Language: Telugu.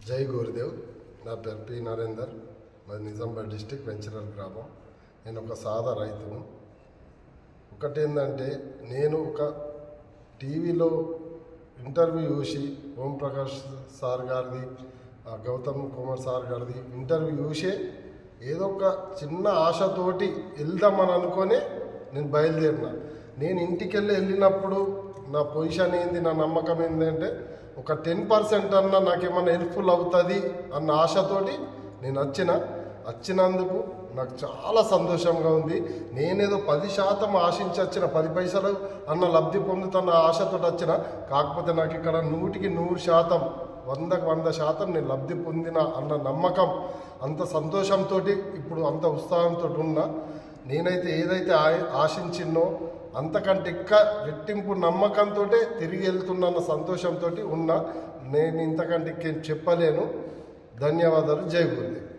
జై గురుదేవ్. నా పేరు పి నరేందర్. మాది నిజామాబాద్ డిస్టిక్ వెంచరల్ గ్రామం. నేను ఒక సాదా రైతును. ఒకటేంటంటే నేను ఒక టీవీలో ఇంటర్వ్యూ చూసి ఓంప్రకాష్ సార్ గారిది, గౌతమ్ కుమార్ సార్ గారిది ఇంటర్వ్యూ చూసే ఏదో ఒక చిన్న ఆశతోటి వెళ్దామని అనుకొని నేను బయలుదేరిన. నేను ఇంటికి వెళ్ళినప్పుడు నా పొజిషన్ ఏంది, నా నమ్మకం ఏంటంటే ఒక 10% అన్నా నాకేమన్నా హెల్ప్ఫుల్ అవుతుంది అన్న ఆశతోటి నేను వచ్చినందుకు నాకు చాలా సంతోషంగా ఉంది. నేనేదో 10% ఆశించి వచ్చిన, 10 పైసలు అన్న లబ్ధి పొందుతున్న ఆశతో వచ్చిన. కాకపోతే నాకు ఇక్కడ 100% 100% నేను లబ్ధి పొందిన అన్న నమ్మకం, అంత సంతోషంతో ఇప్పుడు అంత ఉత్సాహంతో ఉన్నా. నేనైతే ఏదైతే ఆశించినో అంతకంటే ఇంకా రెట్టింపు నమ్మకంతో తిరిగి వెళ్తున్న సంతోషంతో ఉన్నా. నేను ఇంతకంటే చెప్పలేను. ధన్యవాదాలు. జై గురుదేవ్.